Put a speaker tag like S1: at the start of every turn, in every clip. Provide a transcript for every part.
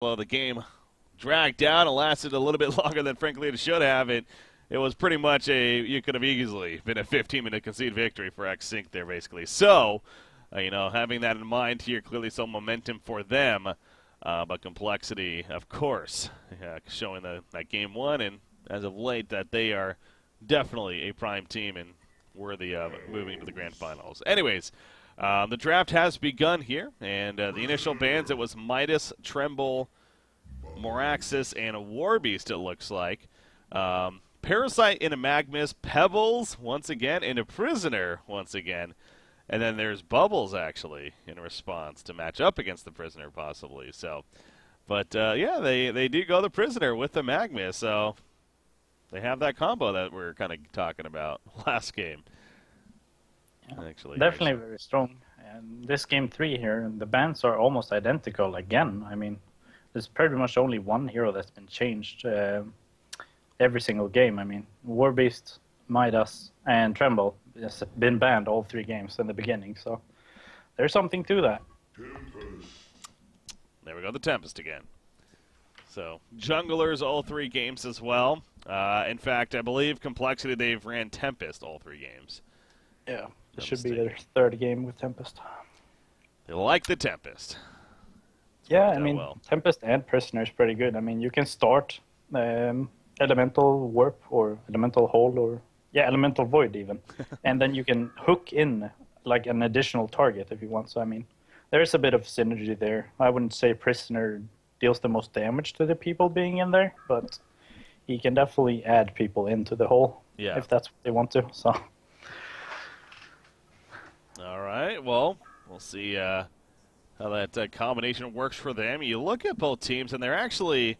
S1: Well, the game dragged down and lasted a little bit longer than frankly it should have. It was pretty much you could have easily been a 15-minute concede victory for Xync there, basically. So, having that in mind here, clearly some momentum for them. But complexity, of course, showing that game one, and as of late that they are definitely a prime team and worthy of moving to the grand finals. Anyways, the draft has begun here, and the initial bans, it was Midas, Tremble, Moraxis, and a Warbeast, it looks like. Parasite in a Magmus, Pebbles once again, and a Prisoner once again. And then there's Bubbles, actually, in response to match up against the Prisoner, possibly. So, but, yeah, they do go the Prisoner with the Magmus, so they have that combo that we were kind of talking about last game.
S2: Yeah,
S1: actually,
S2: definitely very strong. And this game 3 here, the bans are almost identical again. I mean, there's pretty much only one hero that's been changed every single game. I mean, Warbeast, Midas, and Tremble has been banned all 3 games in the beginning, so there's something to that.
S1: There we go, the Tempest again. So, junglers all 3 games as well. In fact, I believe Complexity, they've ran Tempest all 3 games.
S2: Yeah, this should be their 3rd game with Tempest.
S1: They like the Tempest.
S2: Yeah, I mean, Tempest and Prisoner is pretty good. I mean, you can start Elemental Warp or Elemental Hole or, yeah, Elemental Void even. And then you can hook in like an additional target if you want. So, I mean, there's a bit of synergy there. I wouldn't say Prisoner deals the most damage to the people being in there, but he can definitely add people into the hole if that's what they want to. So.
S1: All right, well, we'll see how that combination works for them. You look at both teams, and they're actually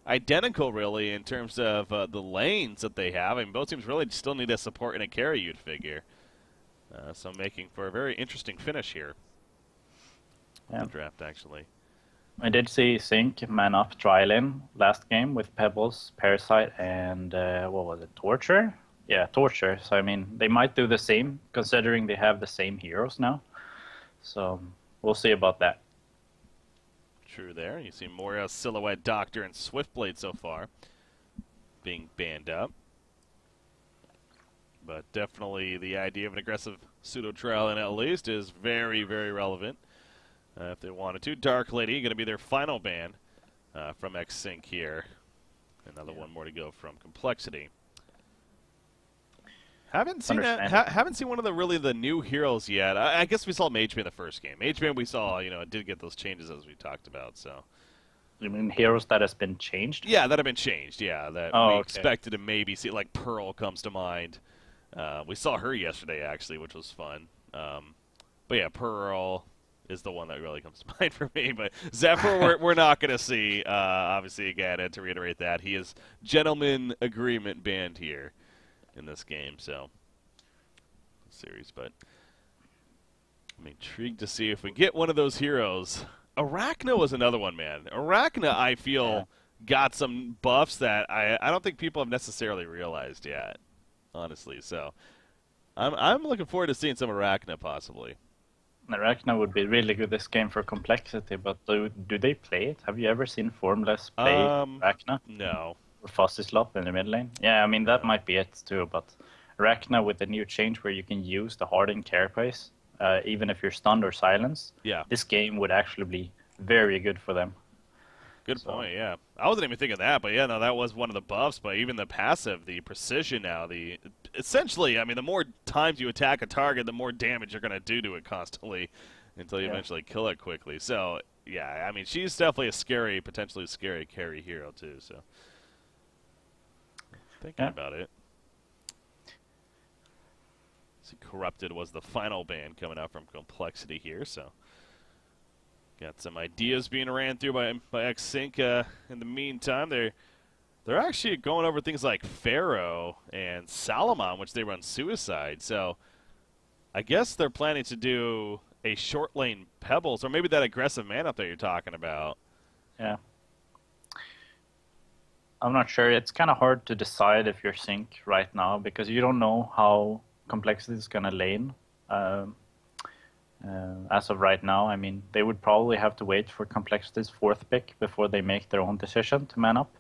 S1: identical, really, in terms of the lanes that they have. I mean, both teams really still need a support and a carry, you'd figure. So making for a very interesting finish here. Yeah. The draft, actually.
S2: I did see Xync man up Drylin last game with Pebbles, Parasite, and what was it, Torture? Yeah, Torture. So, I mean, they might do the same, considering they have the same heroes now. So, we'll see about that.
S1: True there. You see Moria, Silhouette, Doctor, and Swiftblade so far being banned up. But definitely the idea of an aggressive pseudo-trial in at least is very, very relevant. If they wanted to. Dark Lady going to be their final ban from Xync here. Another one more to go from Complexity. Haven't seen haven't seen one of the new heroes yet. I guess we saw Mageman in the first game. Mageman we saw, it did get those changes as we talked about. So,
S2: you mean heroes that has been changed?
S1: Yeah, that have been changed. Yeah, that we expected to maybe see. Like Pearl comes to mind. We saw her yesterday actually, which was fun. But yeah, Pearl is the one that really comes to mind for me. But Zephyr, we're not going to see. Obviously, again, to reiterate that he is gentleman agreement banned here in this game, so series, but I'm intrigued to see if we get one of those heroes. Arachna was another one, man. Arachna, I feel, got some buffs that I don't think people have necessarily realized yet, honestly. So I'm looking forward to seeing some Arachna possibly.
S2: Arachna would be really good this game for Complexity, but do they play it? Have you ever seen Formless play Arachna?
S1: No.
S2: Fuzzy Slop in the mid lane. Yeah, I mean, that might be it too, but Arachna with the new change where you can use the hardened carapace, even if you're stunned or silenced, this game would actually be very good for them.
S1: Good point, yeah. I wasn't even thinking that, but yeah, no, that was one of the buffs, but even the passive, the precision now, essentially, I mean, the more times you attack a target, the more damage you're going to do to it constantly until you eventually kill it quickly. So, yeah, I mean, she's definitely a potentially scary carry hero too, so. Thinking about it. See, Corrupted was the final ban coming out from Complexity here, so got some ideas being ran through by Xync. In the meantime, they're actually going over things like Pharaoh and Salamon, which they run Suicide. So I guess they're planning to do a short lane Pebbles, or maybe that aggressive man up there you're talking about.
S2: Yeah. I'm not sure. It's kind of hard to decide if you're Xync right now because you don't know how Complexity is going to lane. as of right now. I mean, they would probably have to wait for Complexity's 4th pick before they make their own decision to man up,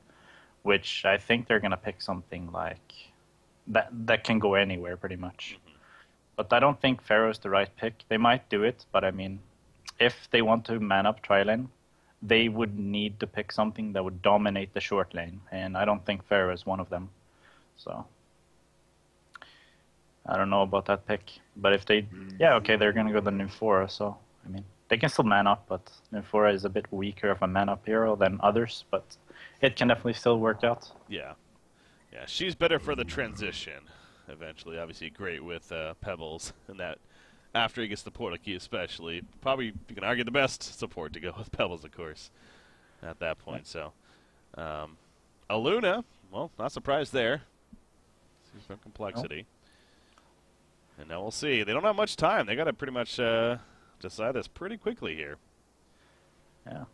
S2: which I think they're going to pick something like that can go anywhere pretty much. Mm-hmm. But I don't think Pharaoh is the right pick. They might do it, but I mean, if they want to man up tri-lane, they would need to pick something that would dominate the short lane, and I don't think Pharaoh is one of them. So I don't know about that pick. But if they, okay, they're going to go the Nymphora, so I mean, they can still man up, but Nymphora is a bit weaker of a man up hero than others, but it can definitely still work out.
S1: Yeah. Yeah, she's better for the transition eventually. Obviously great with Pebbles and that after he gets the portal key especially. Probably, you can argue, the best support to go with Pebbles, of course, at that point. So, Aluna, well, not surprised there. Seems from Complexity. Nope. And now we'll see. They don't have much time. They got to pretty much decide this pretty quickly here.
S2: Yeah.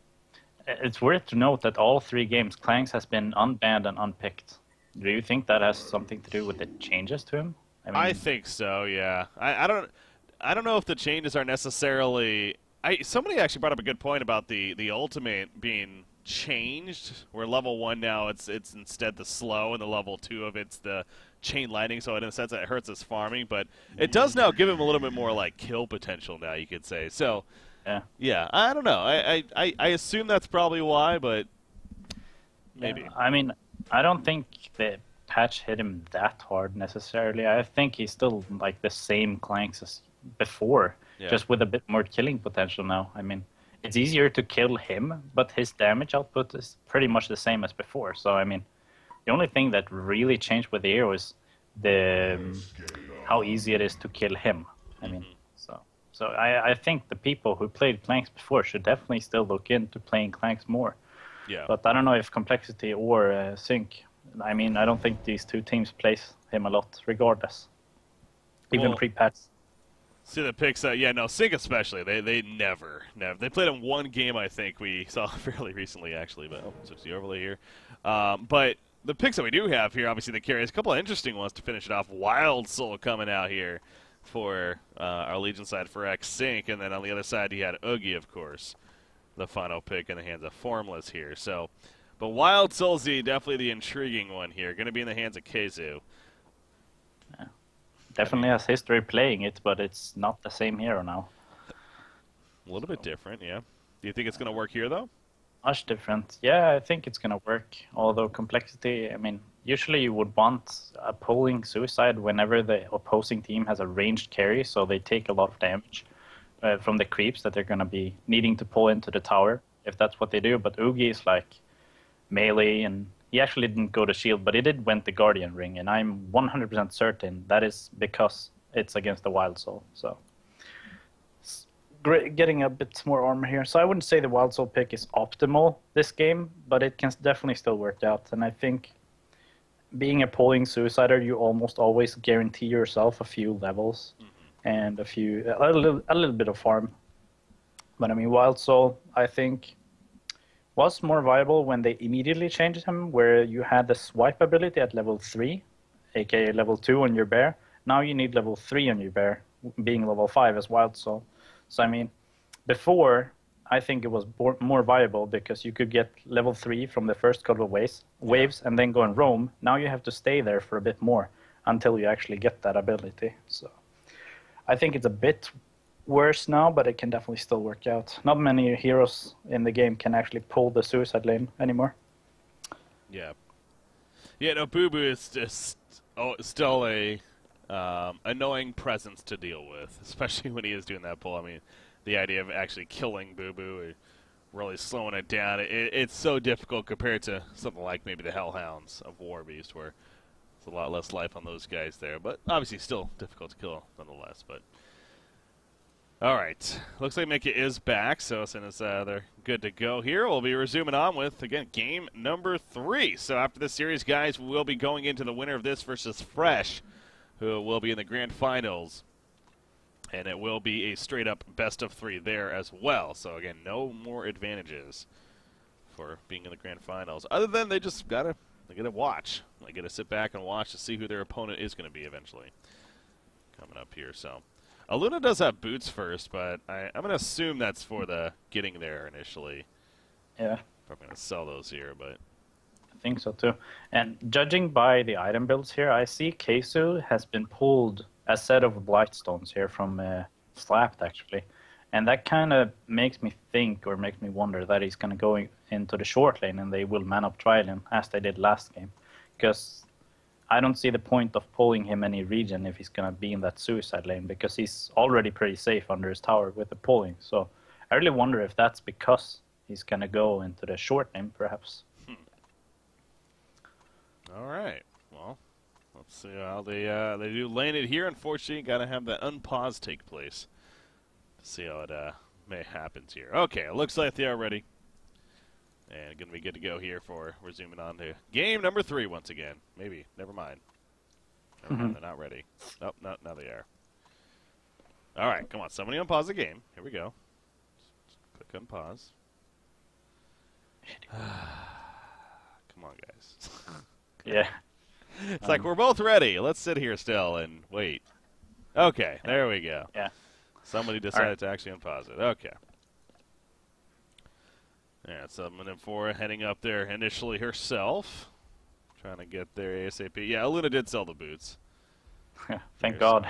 S2: It's worth to note that all 3 games, Clanks has been unbanned and unpicked. Do you think that has something to do with the changes to him?
S1: I think so, yeah. I don't know if the changes are necessarily... somebody actually brought up a good point about the ultimate being changed, where level 1 now it's instead the slow, and the level 2 of it's the chain lightning, so in a sense it hurts his farming, but it does now give him a little bit more like kill potential now, you could say. So yeah, I don't know. I assume that's probably why, but maybe.
S2: Yeah, I mean, I don't think the patch hit him that hard necessarily. I think he's still like the same Clanks as before, just with a bit more killing potential now. I mean, it's easier to kill him, but his damage output is pretty much the same as before. So, I mean, the only thing that really changed with the hero is how easy it is to kill him. I mean, so I think the people who played Clanks before should definitely still look into playing Clanks more.
S1: Yeah.
S2: But I don't know if Complexity or Xync. I mean, I don't think these 2 teams plays him a lot, regardless. Even pre-patch.
S1: See the picks, Xync especially. They never. They played him 1 game, I think we saw fairly recently, actually. But switch the overlay here. But the picks that we do have here, obviously, they carry a couple of interesting ones to finish it off. Wild Soul coming out here for our Legion side for Xync, and then on the other side he had Oogie, of course, the final pick in the hands of Formless here. So, but Wild Soul Z, definitely the intriguing one here. Going to be in the hands of Keizu.
S2: Yeah. Definitely has history playing it, but it's not the same hero now.
S1: A little bit different, yeah. Do you think it's going to work here, though?
S2: Much different. Yeah, I think it's going to work. Although Complexity, I mean, usually you would want a pulling Suicide whenever the opposing team has a ranged carry, so they take a lot of damage from the creeps that they're going to be needing to pull into the tower, if that's what they do. But Oogie is like melee, and he actually didn't go to shield, but he did went the Guardian Ring, and I'm 100% certain that is because it's against the Wild Soul. So getting a bit more armor here. So I wouldn't say the Wild Soul pick is optimal this game, but it can definitely still work out. And I think being a pulling Suicider, you almost always guarantee yourself a few levels and a little bit of farm. But I mean, Wild Soul, I think, was more viable when they immediately changed him, where you had the swipe ability at level 3, aka level 2 on your bear. Now you need level 3 on your bear, being level 5 as Wild Soul. So, I mean, before, I think it was more viable because you could get level 3 from the first couple of waves and then go and roam. Now you have to stay there for a bit more until you actually get that ability. So I think it's a bit worse now, but it can definitely still work out. Not many heroes in the game can actually pull the Suicide lane anymore.
S1: Yeah. Yeah, no, Boo Boo is just still a annoying presence to deal with, especially when he is doing that pull. I mean, the idea of actually killing Boo Boo, really slowing it down, it's so difficult compared to something like maybe the Hellhounds of Warbeast, where it's a lot less life on those guys there. But obviously still difficult to kill nonetheless. But all right, looks like Mika is back, so as soon as they're good to go here, we'll be resuming on with, again, game number 3. So after this series, guys, we'll be going into the winner of this versus Fresh, who will be in the grand finals. And it will be a straight-up best-of-3 there as well. So, again, no more advantages for being in the grand finals. Other than they just got to watch. They got to sit back and watch to see who their opponent is going to be eventually coming up here. So, Aluna does have boots first, but I'm going to assume that's for the getting there initially.
S2: Yeah.
S1: Probably going to sell those here, but...
S2: I think so too. And judging by the item builds here, I see Keisu has been pulled a set of Blightstones here from Slapped, actually. And that kind of makes me think, or makes me wonder, that he's going to go into the short lane and they will man up Trident, as they did last game. Because I don't see the point of pulling him any region if he's going to be in that suicide lane, because he's already pretty safe under his tower with the pulling. So I really wonder if that's because he's going to go into the short lane, perhaps.
S1: All right. Well, let's see how they do lane it here. Unfortunately, got to have that unpause take place to see how it may happen here. Okay, it looks like they are ready. And going to be good to go here for resuming on to game number 3 once again. Maybe. Never mind. Never mind. They're not ready. Nope, no, now they are. All right, come on. Somebody unpause the game. Here we go. Click unpause. Come on, guys.
S2: Yeah.
S1: It's like we're both ready. Let's sit here still and wait. Okay, there we go.
S2: Yeah.
S1: Somebody decided to actually unpause it. Okay. Yeah, someone in 4 heading up there initially herself. Trying to get there ASAP. Yeah, Aluna did sell the boots.
S2: Thank God.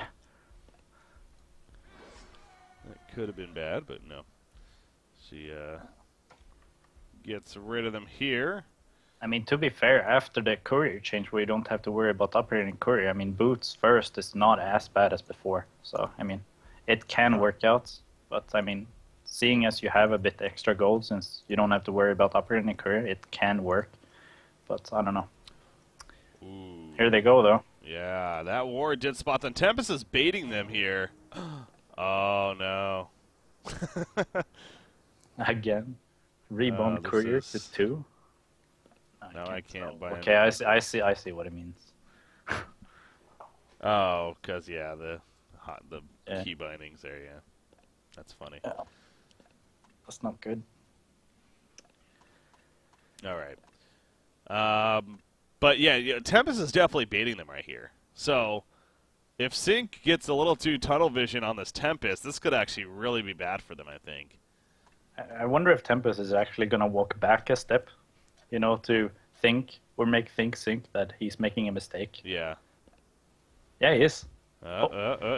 S1: That could have been bad, but no. She gets rid of them here.
S2: I mean, to be fair, after the courier change where you don't have to worry about upgrading courier, I mean, boots first is not as bad as before. So, I mean, it can work out. But, I mean, seeing as you have a bit extra gold, since you don't have to worry about upgrading courier, it can work. But, I don't know.
S1: Ooh.
S2: Here they go, though.
S1: Yeah, that ward did spot them. Tempest is baiting them here. Oh, no.
S2: Again. Rebound courier to 2.
S1: No, I can't buy
S2: Okay, I see what it means.
S1: Oh, because, yeah, the key bindings there, yeah. That's funny.
S2: Yeah. That's not good.
S1: All right. But, yeah, Tempest is definitely baiting them right here. So, if Xync gets a little too tunnel vision on this Tempest, this could actually really be bad for them, I think.
S2: I wonder if Tempest is actually going to walk back a step, you know, to think, or make Xync that he's making a mistake.
S1: Yeah.
S2: Yeah, he is.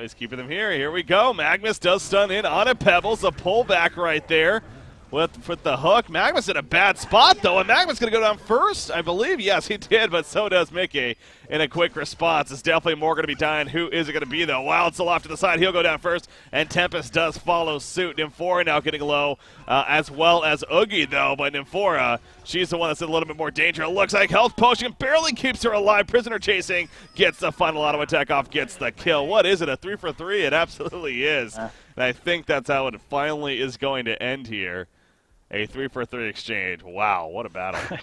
S1: He's keeping them here. Here we go. Magnus does stun in on a Pebbles. A pullback right there with the hook. Magnus in a bad spot, though, and Magnus going to go down first, I believe. Yes, he did, but so does Mickey in a quick response. It's definitely more going to be dying. Who is it going to be, though? Wild still off to the side. He'll go down first, and Tempest does follow suit. Nymphora now getting low, as well as Oogie, though, but Nymphora, she's the one that's in a little bit more danger. It looks like Health Potion barely keeps her alive. Prisoner chasing, gets the final auto attack off, gets the kill. What is it, a 3 for 3? It absolutely is. And I think that's how it finally is going to end here. A 3 for 3 exchange. Wow, what a battle.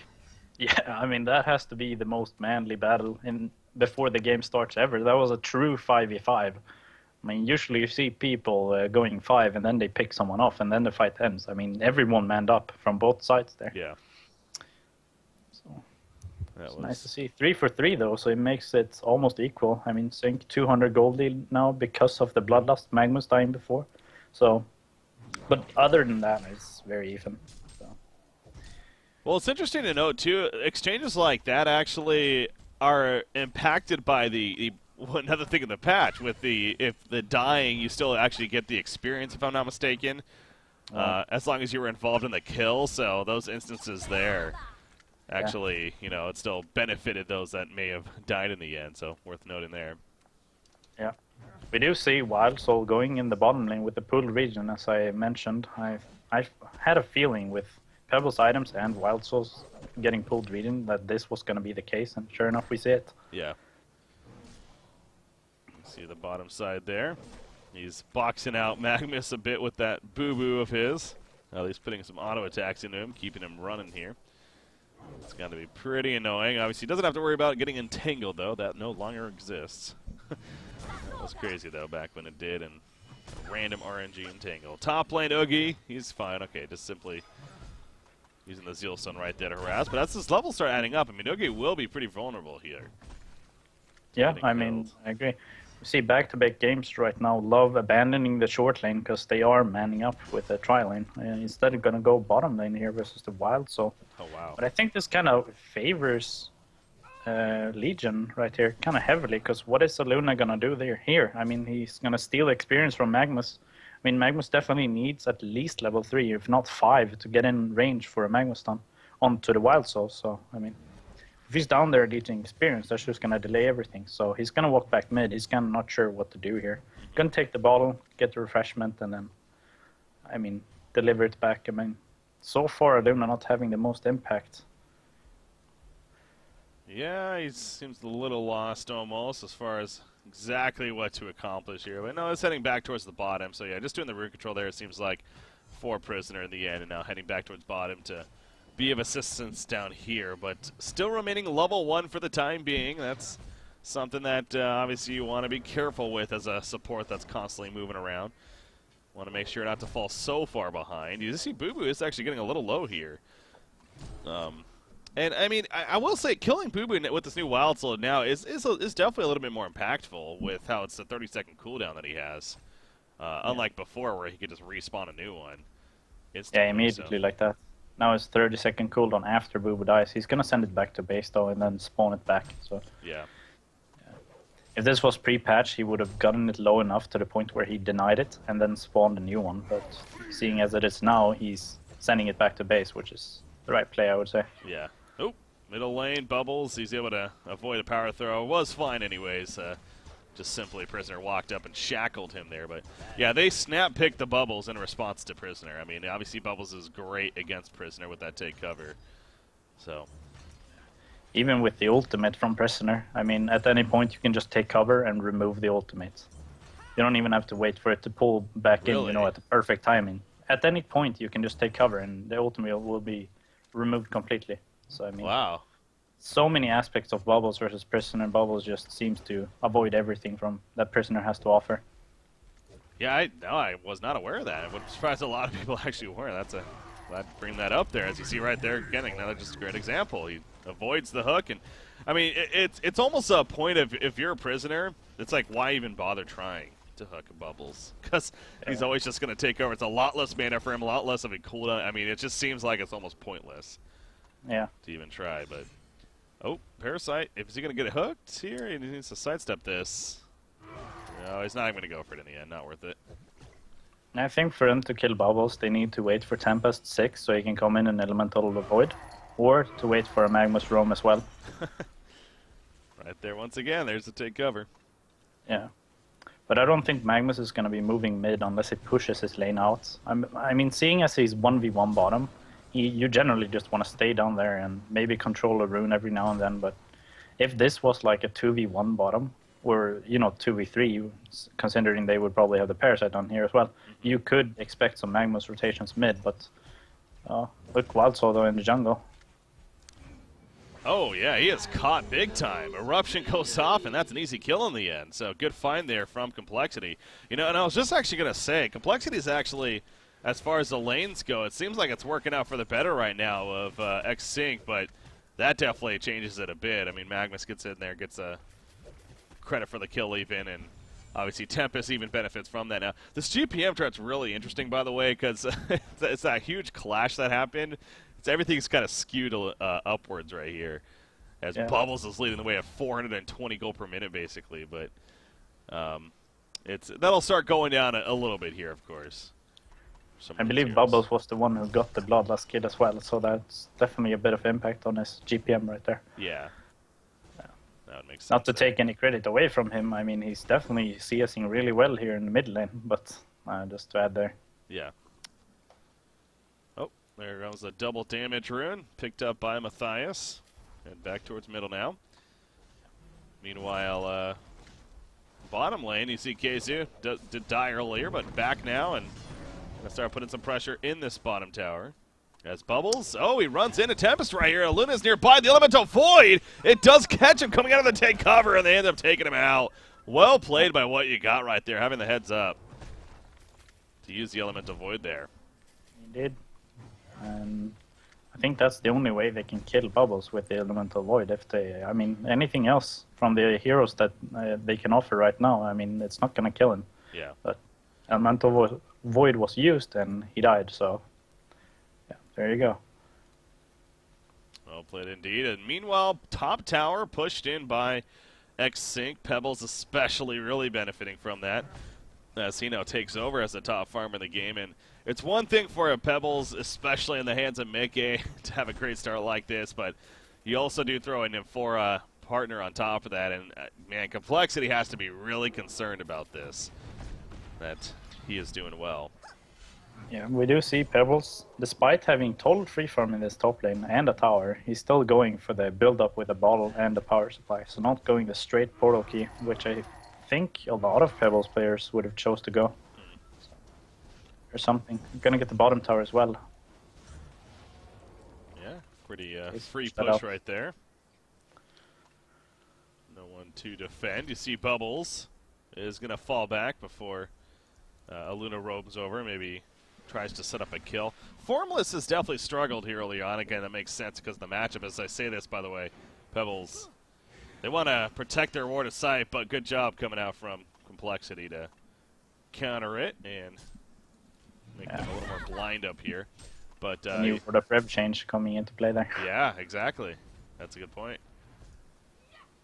S2: Yeah, I mean, that has to be the most manly battle before the game starts ever. That was a true 5v5. I mean, usually you see people going 5 and then they pick someone off and then the fight ends. I mean, everyone manned up from both sides there.
S1: Yeah.
S2: So it's nice to see. 3 for 3, though, so it makes it almost equal. I mean, Xync 200 gold lead now because of the Bloodlust. Magnus dying before. So... But other than that, it's very even. So.
S1: Well, it's interesting to note, too, exchanges like that actually are impacted by another thing in the patch, with if the dying, you still actually get the experience, if I'm not mistaken, as long as you were involved in the kill. So those instances there actually, you know, it still benefited those that may have died in the end, so worth noting there. Yeah.
S2: We do see Wild Soul going in the bottom lane with the pool region, as I mentioned. I had a feeling with Pebbles items and Wild Souls getting pulled region that this was going to be the case, and sure enough, we see it.
S1: Yeah. You see the bottom side there. He's boxing out Magnus a bit with that boo-boo of his. At least putting some auto attacks into him, keeping him running here. It's going to be pretty annoying. Obviously, he doesn't have to worry about getting entangled, though. That no longer exists. That was crazy, though, back when it did, and random RNG entangle. Top lane Oogie, he's fine. Okay, just simply using the Zeal Stone right there to harass. But as this level start adding up, I mean, Oogie will be pretty vulnerable here.
S2: Yeah, I mean, I agree. see back-to-back games right now, Love abandoning the short lane because they are manning up with the tri lane. Instead of going to go bottom lane here versus the Wild. So,
S1: oh wow!
S2: But I think this kind of favors Legion right here kind of heavily, because what is Luna going to do there? Here, I mean, he's going to steal experience from Magnus. I mean, Magnus definitely needs at least level 3, if not 5, to get in range for a Magnus stun onto the Wild Soul. So, I mean, if he's down there leading experience, that's just going to delay everything. So he's going to walk back mid. He's kind of not sure what to do here. Going to take the bottle, get the refreshment, and then, I mean, deliver it back. I mean, so far, Luna not having the most impact.
S1: Yeah, he seems a little lost almost as far as exactly what to accomplish here. But no, it's heading back towards the bottom. So yeah, just doing the rune control there, it seems like, for Prisoner in the end, and now heading back towards bottom to be of assistance down here, but still remaining level 1 for the time being. That's something that obviously you want to be careful with as a support that's constantly moving around. Want to make sure not to fall so far behind. You see Boo Boo is actually getting a little low here. And I mean, I will say killing Boo Boo with this new Wild Soul now is definitely a little bit more impactful with how it's a 30-second cooldown that he has. Unlike before where he could just respawn a new one.
S2: Yeah, immediately like that. Now it's 30-second cooldown after Boo Boo dies. He's gonna send it back to base though, and then spawn it back. So
S1: yeah.
S2: If this was pre-patch, he would have gotten it low enough to the point where he denied it and then spawned a new one. But seeing as it is now, he's sending it back to base, which is the right play, I would say.
S1: Yeah. Oh, middle lane Bubbles. He's able to avoid a power throw. Was fine anyways. Just simply Prisoner walked up and shackled him there. But yeah, they snap picked the Bubbles in response to Prisoner. I mean, obviously Bubbles is great against Prisoner with that take cover. So
S2: even with the ultimate from Prisoner, I mean, at any point you can just take cover and remove the ultimate. You don't even have to wait for it to pull back in, you know, at the perfect timing. At any point you can just take cover and the ultimate will be removed completely. So I mean,
S1: wow.
S2: So many aspects of Bubbles versus Prisoner. Bubbles just seems to avoid everything from that Prisoner has to offer.
S1: Yeah, I was not aware of that. I would surprise a lot of people actually were. Glad to bring that up there. As you see right there, getting another just great example. He avoids the hook, and I mean it's almost a point of if you're a Prisoner, it's like why even bother trying to hook Bubbles? Because he's always just going to take over. It's a lot less mana for him, a lot less of a cooldown. I mean, it just seems like it's almost pointless.
S2: Yeah.
S1: To even try, but. Oh, Parasite. Is he going to get it hooked here? He needs to sidestep this. No, he's not even going to go for it in the end. Not worth it.
S2: I think for them to kill Bubbles, they need to wait for Tempest 6 so he can come in and Elemental Void. Or to wait for a Magnus Roam as well.
S1: Right there once again. There's the take cover.
S2: Yeah. But I don't think Magnus is going to be moving mid unless he pushes his lane out. I mean, seeing as he's 1v1 bottom, you generally just want to stay down there and maybe control a rune every now and then. But if this was like a 2v1 bottom, or, you know, 2v3, considering they would probably have the Parasite on here as well, you could expect some Magnus rotations mid. But look, Wild Soul though in the jungle.
S1: Oh, yeah, he is caught big time. Eruption goes off, and that's an easy kill in the end. So good find there from Complexity. You know, and I was just actually going to say, Complexity is actually, as far as the lanes go, it seems like it's working out for the better right now of Xync, but that definitely changes it a bit. I mean, Magnus gets in there, gets a credit for the kill even, and obviously Tempest even benefits from that. Now, this GPM chart's really interesting, by the way, because it's that huge clash that happened. Everything's kind of skewed upwards right here, as Bubbles is leading the way at 420 gold per minute, basically. But that'll start going down a little bit here, of course.
S2: I believe Bubbles was the one who got the Bloodlust kid as well, so that's definitely a bit of impact on his GPM right there.
S1: Yeah. That would make sense.
S2: Not to take any credit away from him, I mean, he's definitely CSing really well here in the mid lane, but just to add there.
S1: Yeah. There goes a double damage rune, picked up by Matthias. And back towards middle now. Meanwhile, bottom lane, you see Keizu did die earlier, but back now and going to start putting some pressure in this bottom tower. As Bubbles, he runs into Tempest right here. Luna's nearby, the Elemental Void. It does catch him coming out of the take cover, and they end up taking him out. Well played by what you got right there, having the heads up to use the Elemental Void there.
S2: He did. I think that's the only way they can kill Bubbles with the Elemental Void. If they, I mean, anything else from the heroes that they can offer right now, I mean, it's not going to kill him.
S1: Yeah.
S2: But Elemental Void was used and he died, so yeah, there you go.
S1: Well played indeed. And meanwhile, top tower pushed in by Xync. Pebbles especially really benefiting from that, as he now takes over as the top farmer in the game. And it's one thing for a Pebbles, especially in the hands of Mickey, to have a great start like this, but you also do throw in Nymphora partner on top of that, and man, Complexity has to be really concerned about this, that he is doing well.
S2: Yeah, we do see Pebbles, despite having total free farm in this top lane and a tower, he's still going for the build-up with a bottle and a power supply, so not going the straight portal key, which I think a lot of Pebbles players would have chose to go. Or something. I'm gonna get the bottom tower as well.
S1: Yeah, pretty free push right there. No one to defend. You see Bubbles is gonna fall back before Aluna robes over. Maybe tries to set up a kill. Formless has definitely struggled here early on. Again, that makes sense because of the matchup. As I say this, by the way, Pebbles, they want to protect their ward of sight, but good job coming out from Complexity to counter it and make them a little more blind up here. But
S2: new for the rev change coming into play there.
S1: Yeah, exactly. That's a good point.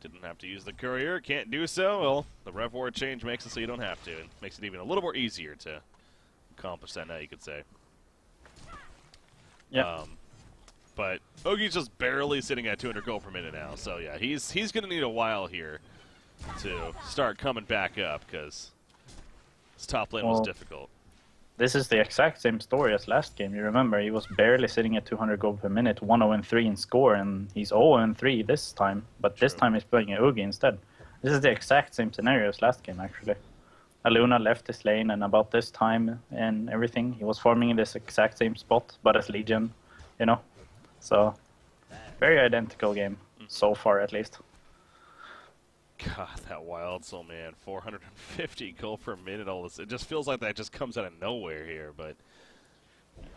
S1: Didn't have to use the courier, can't do so. Well, the rev ward change makes it so you don't have to, and makes it even a little more easier to accomplish that now, you could say.
S2: Yeah.
S1: But Ogie's just barely sitting at 200 gold per minute now, so yeah, he's going to need a while here to start coming back up, because his top lane was difficult.
S2: This is the exact same story as last game. You remember, he was barely sitting at 200 gold per minute, 1-0-3 in score, and he's 0-3 this time. But this time he's playing a Oogie instead. This is the exact same scenario as last game, actually. Aluna left his lane, and about this time and everything, he was farming in this exact same spot, but as Legion, you know. So, very identical game, so far at least.
S1: God, that Wild Soul, man. 450 gold per minute, all this. It just feels like that just comes out of nowhere here, but it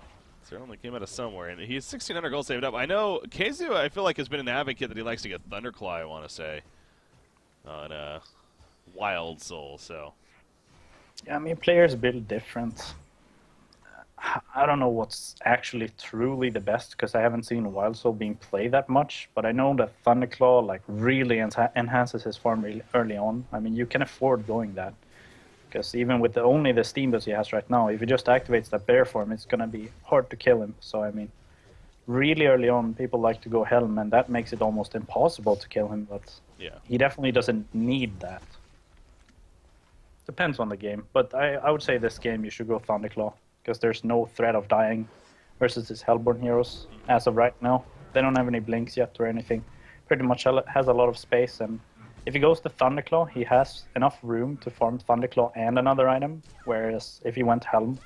S1: certainly came out of somewhere. And he's 1,600 gold saved up. I know Kazu, I feel like, has been an advocate that he likes to get Thunderclaw, I want to say, on Wild Soul, so.
S2: Yeah, I mean, players build different. I don't know what's actually truly the best, because I haven't seen Wild Soul being played that much, but I know that Thunderclaw like really enhances his farm really early on. I mean, you can afford going that, because even with only the Steam boost he has right now, if he just activates that bear farm, it's going to be hard to kill him. So, I mean, really early on, people like to go Helm, and that makes it almost impossible to kill him, but yeah, he definitely doesn't need that. Depends on the game, but I would say this game you should go Thunderclaw, because there's no threat of dying versus his Hellborn heroes as of right now. They don't have any blinks yet or anything. Pretty much has a lot of space, and if he goes to Thunderclaw, he has enough room to farm Thunderclaw and another item, whereas if he went Helm,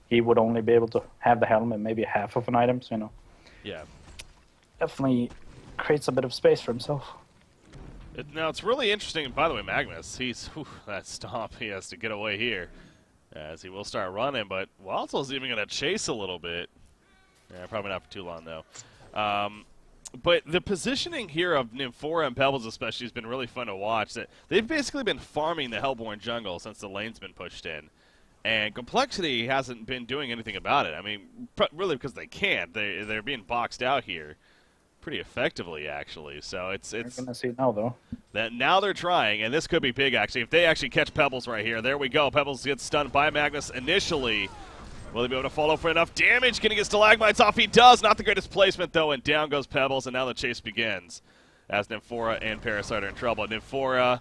S2: he would only be able to have the Helm and maybe half of an item, so, you know.
S1: Yeah.
S2: Definitely creates a bit of space for himself.
S1: Now, it's really interesting, by the way, Magnus, that stomp, he has to get away here, as he will start running, but Wild Soul's even going to chase a little bit. Yeah, probably not for too long, though. But the positioning here of Nymphora and Pebbles especially has been really fun to watch. That they've basically been farming the Hellborn jungle since the lane's been pushed in. And Complexity hasn't been doing anything about it. I mean, really because they can't. They're being boxed out here pretty effectively, actually. So it's
S2: We're going to see now, though.
S1: Now they're trying, and this could be big, actually. If they actually catch Pebbles right here, there we go. Pebbles gets stunned by Magnus initially. Will he be able to follow for enough damage? Can he get Stalagmites off? He does. Not the greatest placement, though, and down goes Pebbles, and now the chase begins as Nymphora and Parasite are in trouble. Nymphora,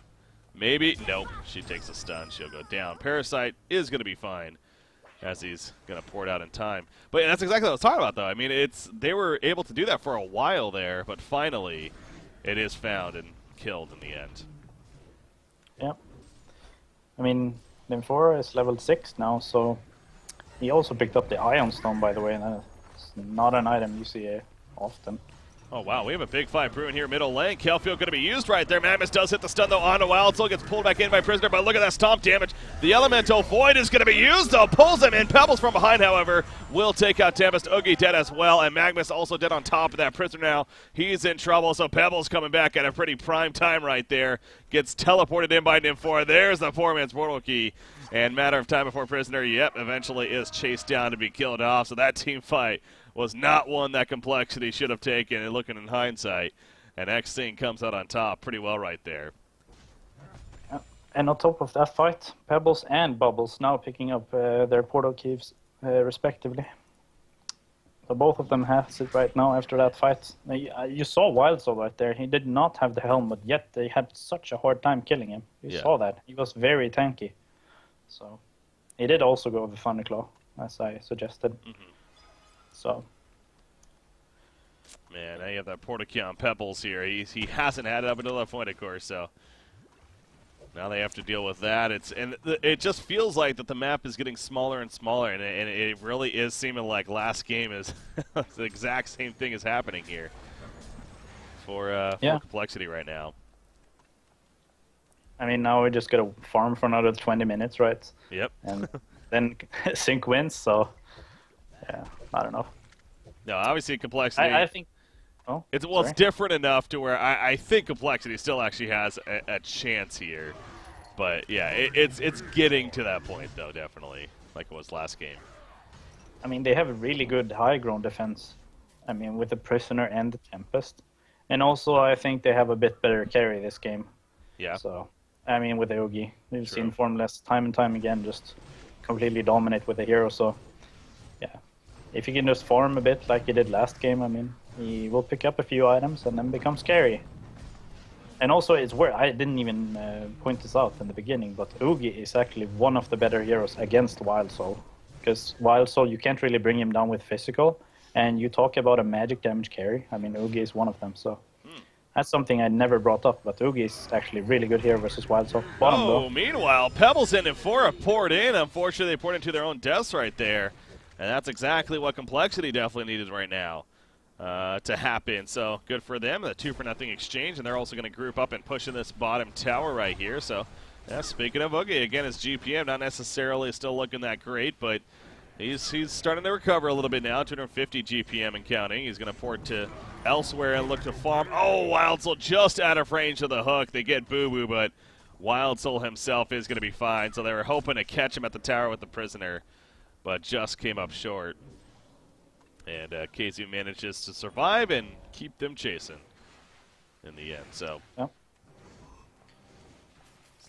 S1: maybe. Nope. She takes a stun. She'll go down. Parasite is going to be fine, as he's going to pour it out in time. But that's exactly what I was talking about, though. I mean, they were able to do that for a while there, but finally it is found and killed in the end.
S2: Yeah. I mean, Nymphora is level 6 now, so he also picked up the Ion Stone, by the way, and that's not an item you see often.
S1: Oh, wow, we have a big fight brewing here middle lane. Kale Field going to be used right there. Magnus does hit the stun, though, on a Wild Soul. Gets pulled back in by Prisoner, but look at that stomp damage. The Elemental Void is going to be used, though. Pulls him in. Pebbles from behind, however, will take out Tempest. Oogie dead as well, and Magnus also dead on top of that. Prisoner now, he's in trouble, so Pebbles coming back at a pretty prime time right there. Gets teleported in by Nymphoria. There's the 4-man's portal key. And matter of time before Prisoner, eventually is chased down to be killed off. So that team fight was not one that Complexity should have taken, and looking in hindsight. And Xync comes out on top pretty well right there.
S2: And on top of that fight, Pebbles and Bubbles now picking up their portal keys respectively. So both of them have it right now after that fight. You saw Wild Soul right there. He did not have the helmet, yet they had such a hard time killing him. You saw that. He was very tanky. So he did also go with Thunderclaw, as I suggested. So,
S1: man, now you have that portal key on Pebbles here. He hasn't had it up until that point, of course. So now they have to deal with that. It just feels like that the map is getting smaller and smaller, and it really is seeming like last game is the exact same thing is happening here for Complexity right now.
S2: I mean, now we just got to farm for another 20 minutes, right?
S1: Yep.
S2: And then Xync wins, so yeah, I don't know.
S1: No, obviously Complexity.
S2: I think. Oh,
S1: it's different enough to where I think Complexity still actually has a chance here, but yeah, it's getting to that point though, definitely, like it was last game.
S2: I mean, they have a really good high ground defense. I mean, with the Prisoner and the Tempest, and also I think they have a bit better carry this game.
S1: Yeah.
S2: So, I mean, with the Oogie, we've seen Formless time and time again just completely dominate with the hero. So, yeah, if you can just farm a bit like he did last game, I mean, he will pick up a few items and then become scary. And also, it's where I didn't even point this out in the beginning, but Oogie is actually one of the better heroes against Wild Soul. Because Wild Soul, you can't really bring him down with physical, and you talk about a magic damage carry. I mean, Oogie is one of them, so that's something I never brought up, but Oogie is actually really good here versus Wild Soul.
S1: Meanwhile, Pebbles and Nymphoria poured in. Unfortunately, they poured into their own deaths right there. And that's exactly what Complexity definitely needed right now to happen. So good for them, the 2-for-0 exchange, and they're also going to group up and push in this bottom tower right here. So, yeah, speaking of Oogie, again, his GPM not necessarily still looking that great, but he's starting to recover a little bit now, 250 GPM and counting. He's going to port to elsewhere and look to farm. Oh, Wild Soul just out of range of the hook. They get Boo-Boo, but Wild Soul himself is going to be fine. So they were hoping to catch him at the tower with the Prisoner, but just came up short. And KZ manages to survive and keep them chasing in the end. So as